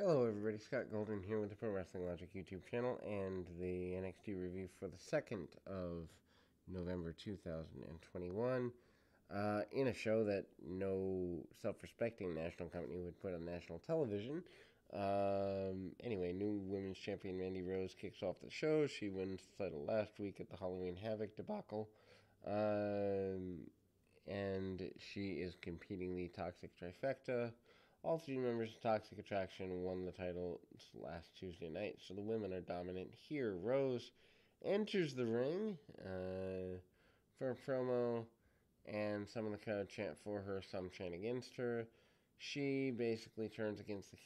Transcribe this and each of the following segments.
Hello, everybody. Scott Golden here with the Pro Wrestling Logic YouTube channel and the NXT review for the 2nd of November 2021. In a show that no self-respecting national company would put on national television. Anyway, new women's champion Mandy Rose kicks off the show. She wins the title last week at the Halloween Havoc debacle. And she is competing the Toxic Trifecta. All three members of Toxic Attraction won the title last Tuesday night, so the women are dominant here. Rose enters the ring for a promo, and some of the crowd chant for her, some chant against her. She basically turns against the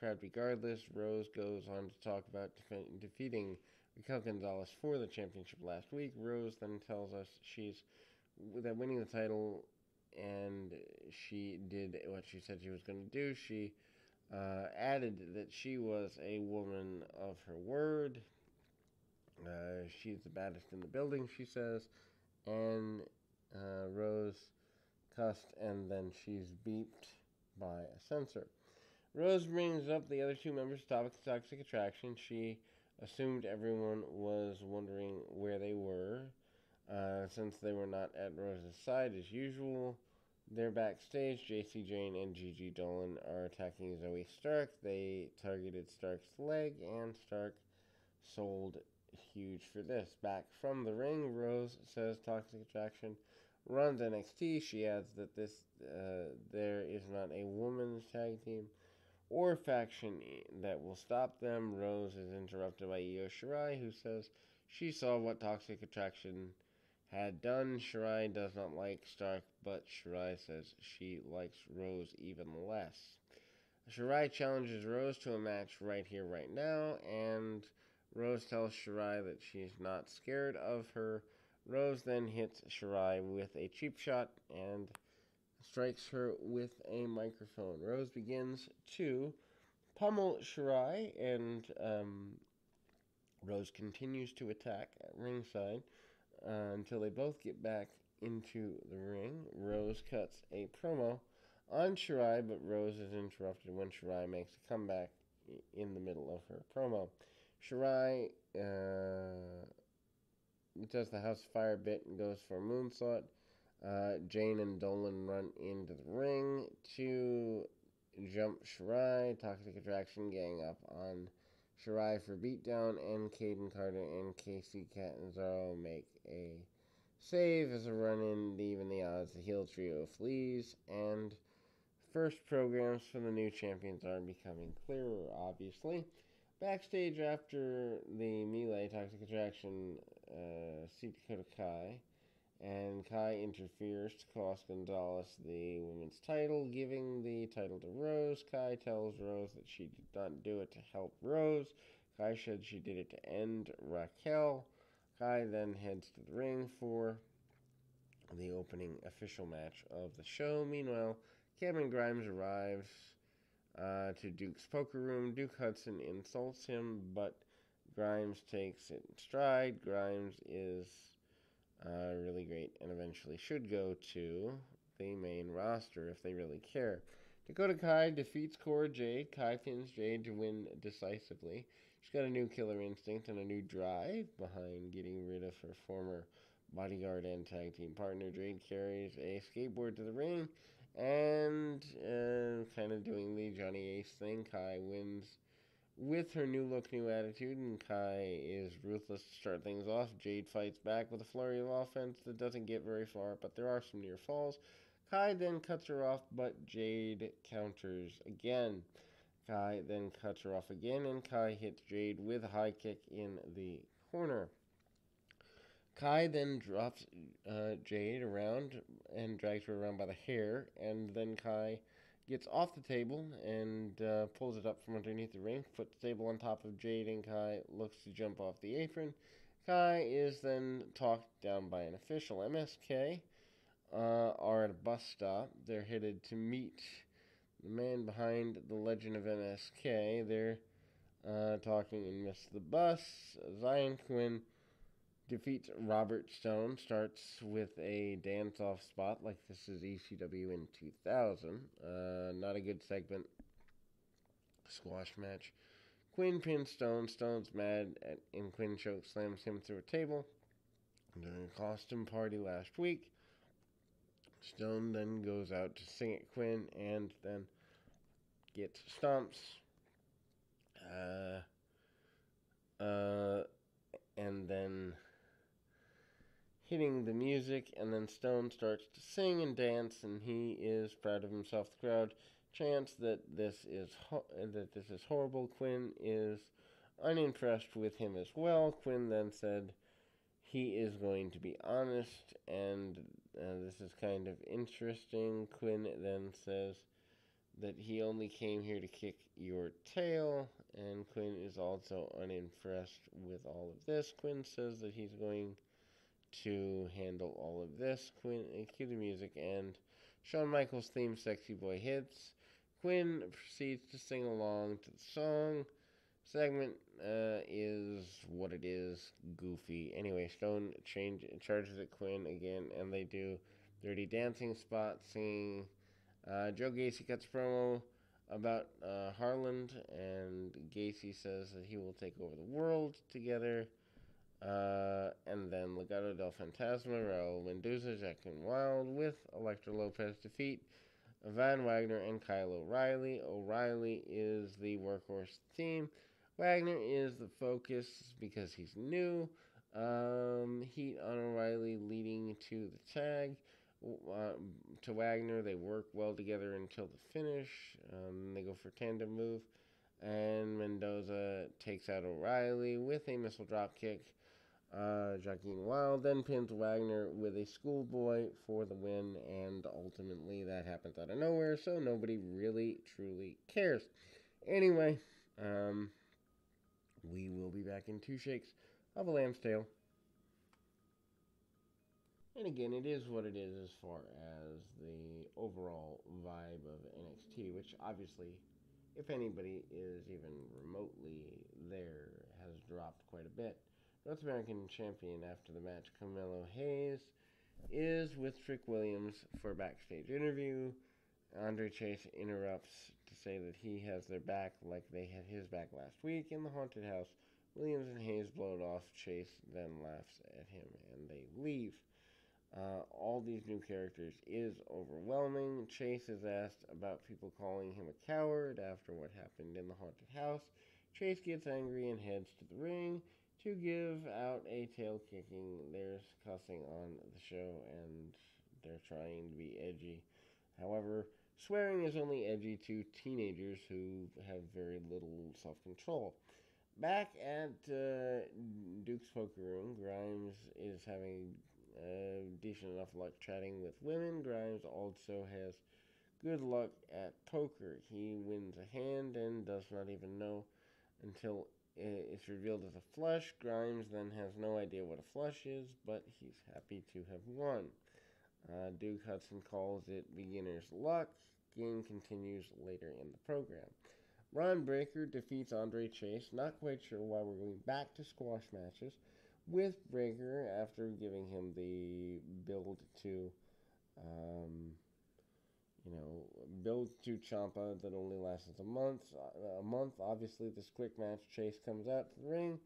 crowd regardless. Rose goes on to talk about defeating Raquel Gonzalez for the championship last week. Rose then tells us that winning the title, and she did what she said she was going to do. She added that she was a woman of her word. She's the baddest in the building, she says. And Rose cussed, and then she's beeped by a censor. Rose brings up the other two members of Toxic Attraction. She assumed everyone was wondering where they were, since they were not at Rose's side as usual. They're backstage. JC Jane and Gigi Dolan are attacking Zoe Stark. They targeted Stark's leg, and Stark sold huge for this. Back from the ring, Rose says Toxic Attraction runs NXT. She adds that there is not a women's tag team or faction that will stop them. Rose is interrupted by Io Shirai, who says she saw what Toxic Attraction had done. Shirai does not like Stark, but Shirai says she likes Rose even less. Shirai challenges Rose to a match right here, right now, and Rose tells Shirai that she's not scared of her. Rose then hits Shirai with a cheap shot and strikes her with a microphone. Rose begins to pummel Shirai, and Rose continues to attack at ringside until they both get back into the ring. Rose cuts a promo on Shirai, but Rose is interrupted when Shirai makes a comeback in the middle of her promo. Shirai does the House of Fire bit and goes for a moonsault. Jane and Dolan run into the ring to jump Shirai. Toxic Attraction gang up on Shirai for beatdown, and Caden Carter and Casey Catanzaro make a save as a run-in to even the odds. The heel trio flees, and first programs for the new champions are becoming clearer, obviously. Backstage after the melee, Toxic Attraction see Dakota Kai, and Kai interferes to cost Gonzalez the women's title, giving the title to Rose. Kai tells Rose that she did not do it to help Rose. Kai said she did it to end Raquel. Kai then heads to the ring for the opening official match of the show. Meanwhile, Cameron Grimes arrives to Duke's poker room. Duke Hudson insults him, but Grimes takes it in stride. Grimes is really great and eventually should go to the main roster if they really care. Dakota Kai defeats Cora Jade. Kai pins Jade to win decisively. She's got a new killer instinct and a new drive behind getting rid of her former bodyguard and tag team partner. Jade carries a skateboard to the ring and kind of doing the Johnny Ace thing. Kai wins with her new look, new attitude, and Kai is ruthless to start things off. Jade fights back with a flurry of offense that doesn't get very far, but there are some near falls. Kai then cuts her off, but Jade counters again. Kai then cuts her off again, and Kai hits Jade with a high kick in the corner. Kai then drops Jade around and drags her around by the hair, and then Kai gets off the table and pulls it up from underneath the ring, puts the table on top of Jade, and Kai looks to jump off the apron. Kai is then talked down by an official. MSK are at a bus stop. They're headed to meet the man behind the legend of MSK. They're talking and miss the bus. Zion Quinn defeats Robert Stone, starts with a dance-off spot like this is ECW in 2000. Not a good segment. squash match. Quinn pins Stone. Stone's mad and Quinn choke slams him through a table. During a costume party last week, Stone then goes out to sing at Quinn and then gets stomps. Uh, uh, and then hitting the music, and then Stone starts to sing and dance, and he is proud of himself. The crowd chants that this is horrible. Quinn is unimpressed with him as well. Quinn then said he is going to be honest, and this is kind of interesting. Quinn then says that he only came here to kick your tail, and Quinn is also unimpressed with all of this. Quinn says that he's going to handle all of this. Quinn, cue the music, and Shawn Michaels' theme, Sexy Boy, hits. Quinn proceeds to sing along to the song. Segment is what it is, goofy. Anyway, Stone charges at Quinn again, and they do Dirty Dancing spot, singing. Joe Gacy cuts a promo about Harland, and Gacy says that he will take over the world together. And then Legado del Fantasma, Raul Mendoza, Jack and Wild with Elektra Lopez defeat Van Wagner and Kyle O'Reilly. O'Reilly is the workhorse team. Wagner is the focus because he's new. Heat on O'Reilly leading to the tag. To Wagner, they work well together until the finish. They go for a tandem move. And Mendoza takes out O'Reilly with a missile drop kick. Joaquin Wild then pins Wagner with a schoolboy for the win, and ultimately that happens out of nowhere, so nobody really truly cares. Anyway, we will be back in 2 shakes of a lamb's tail. And again, it is what it is as far as the overall vibe of NXT, which obviously, if anybody is even remotely there, has dropped quite a bit. North American champion after the match, Carmelo Hayes, is with Trick Williams for a backstage interview. Andre Chase interrupts to say that he has their back like they had his back last week in the haunted house. Williams and Hayes blow it off. Chase then laughs at him and they leave. All these new characters is overwhelming. Chase is asked about people calling him a coward after what happened in the haunted house. Chase gets angry and heads to the ring to give out a tail kicking. There's cussing on the show and they're trying to be edgy. However, swearing is only edgy to teenagers who have very little self-control. Back at Duke's Poker Room, Grimes is having decent enough luck chatting with women. Grimes also has good luck at poker. He wins a hand and does not even know until it's revealed as a flush. Grimes then has no idea what a flush is, but he's happy to have won. Duke Hudson calls it beginner's luck. Game continues later in the program. Ron Breakker defeats Andre Chase. Not quite sure why we're going back to squash matches with Breakker after giving him the build to, build to Ciampa that only lasted a month. Obviously, this quick match, Chase comes out to the ring,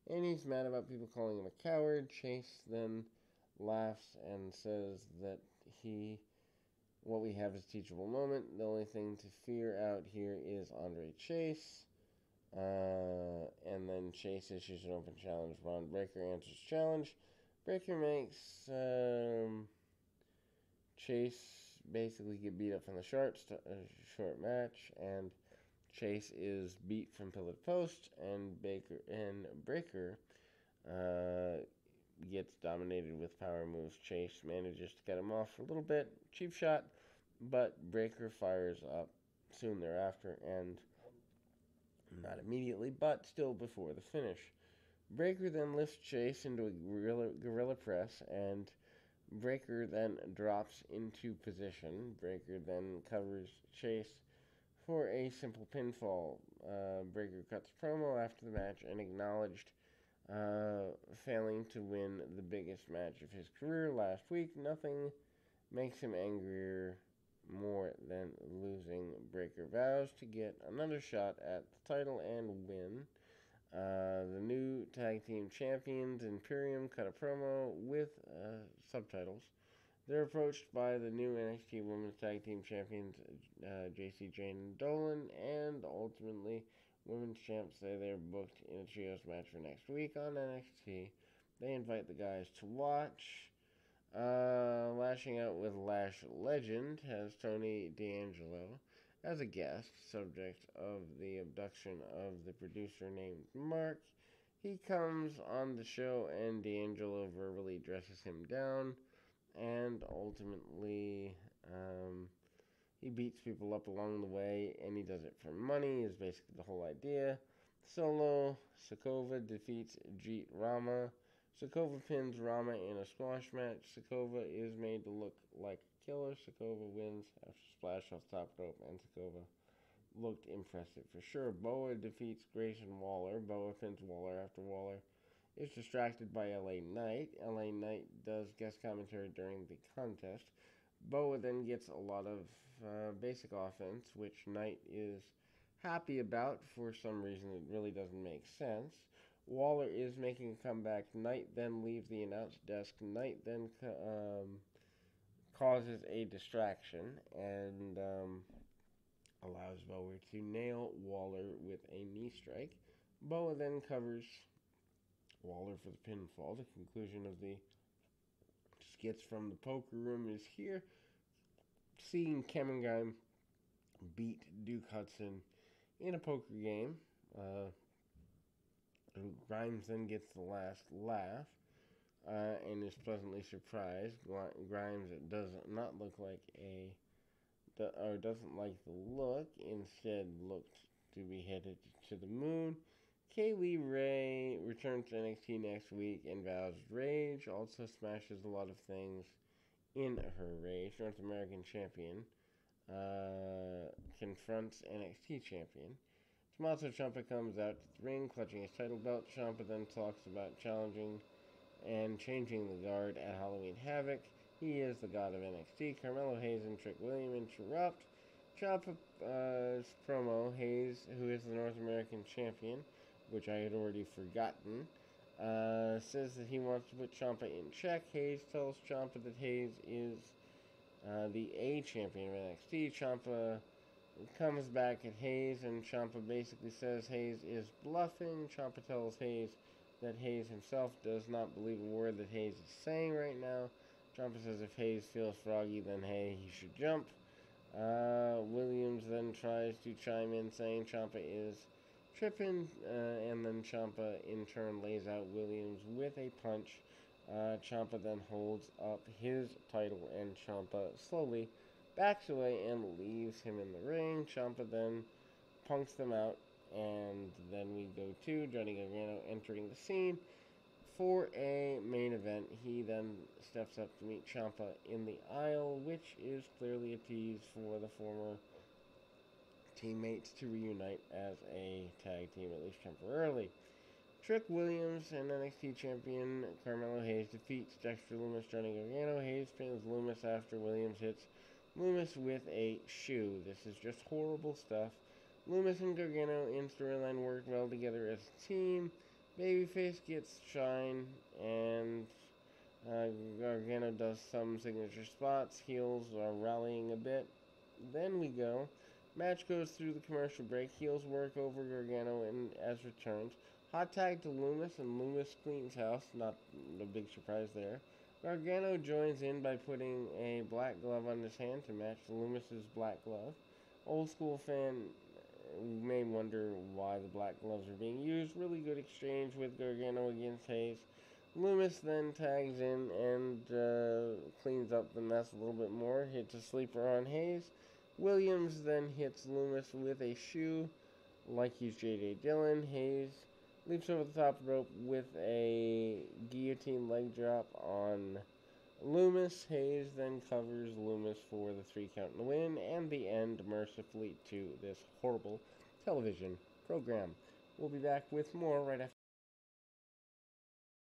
and he's mad about people calling him a coward. Chase then laughs and says that what we have is a teachable moment. The only thing to fear out here is Andre Chase. And then Chase issues an open challenge. Ron Breakker answers challenge. Breakker makes Chase basically get beat up from the short match, and Chase is beat from pillar to post, and Breakker gets dominated with power moves. Chase manages to get him off for a little bit, cheap shot, but Breakker fires up soon thereafter, and not immediately, but still before the finish. Breakker then lifts Chase into a gorilla press, and Breakker then drops into position. Breakker then covers Chase for a simple pinfall. Breakker cuts promo after the match and acknowledged failing to win the biggest match of his career last week. Nothing makes him angrier more than losing. Breakker vows to get another shot at the title and win. The new tag team champions, Imperium, cut a promo with subtitles. They're approached by the new NXT Women's Tag Team Champions, JC Jane and Dolan, and ultimately, Women's Champs say they're booked in a trios match for next week on NXT. They invite the guys to watch. Lashing out with Lash Legend has Tony D'Angelo as a guest, subject of the abduction of the producer named Mark. He comes on the show and D'Angelo verbally dresses him down, and ultimately, he beats people up along the way, and he does it for money, is basically the whole idea. Solo Sakova defeats Jeet Rama. Sakova pins Rama in a squash match. Sakova is made to look like a killer. Sakova wins after splash off top rope, and Sakova looked impressive for sure. Boa defeats Grayson Waller. Boa pins Waller after Waller is distracted by LA Knight. LA Knight does guest commentary during the contest. Boa then gets a lot of basic offense, which Knight is happy about. For some reason, it really doesn't make sense. Waller is making a comeback. Knight then leaves the announce desk. Knight then causes a distraction and allows Boa to nail Waller with a knee strike. Boa then covers Waller for the pinfall. The conclusion of the skits from the poker room is here. Seeing Cameron Grimes beat Duke Hudson in a poker game. Grimes then gets the last laugh and is pleasantly surprised. Grimes does not look like or doesn't like the look. Instead, looked to be headed to the moon. Kaylee Ray returns to NXT next week and vows rage. Also smashes a lot of things in her rage. North American champion confronts NXT champion. Tommaso Ciampa comes out to the ring, clutching his title belt. Ciampa then talks about challenging and changing the guard at Halloween Havoc. He is the god of NXT. Carmelo Hayes and Trick William interrupt. Ciampa's promo. Hayes, who is the North American champion, which I had already forgotten, says that he wants to put Ciampa in check. Hayes tells Ciampa that Hayes is the A champion of NXT. Ciampa comes back at Hayes, and Ciampa basically says Hayes is bluffing. Ciampa tells Hayes that Hayes himself does not believe a word that Hayes is saying right now. Ciampa says if Hayes feels froggy, then hey, he should jump. Williams then tries to chime in, saying Ciampa is tripping, and then Ciampa in turn lays out Williams with a punch. Ciampa then holds up his title, and Ciampa slowly backs away and leaves him in the ring. Ciampa then punks them out, and then we go to Johnny Gargano entering the scene for a main event. He then steps up to meet Ciampa in the aisle, which is clearly a tease for the former teammates to reunite as a tag team, at least temporarily. Trick Williams and NXT champion Carmelo Hayes defeats Dexter Lumis. Johnny Gargano. Hayes pins Lumis after Williams hits Lumis with a shoe. This is just horrible stuff. Lumis and Gargano in storyline work well together as a team. Babyface gets shine, and Gargano does some signature spots. Heels are rallying a bit. Then we go. Match goes through the commercial break. Heels work over Gargano and as returns. Hot tag to Lumis, and Lumis cleans house. Not a big surprise there. Gargano joins in by putting a black glove on his hand to match Lumis's black glove. Old school fan may wonder why the black gloves are being used. Really good exchange with Gargano against Hayes. Lumis then tags in and cleans up the mess a little bit more. Hits a sleeper on Hayes. Williams then hits Lumis with a shoe like he's J.J. Dillon. Hayes leaps over the top rope with a guillotine leg drop on Lumis. Hayes then covers Lumis for the 3 count and the win, and the end, mercifully, to this horrible television program. We'll be back with more right after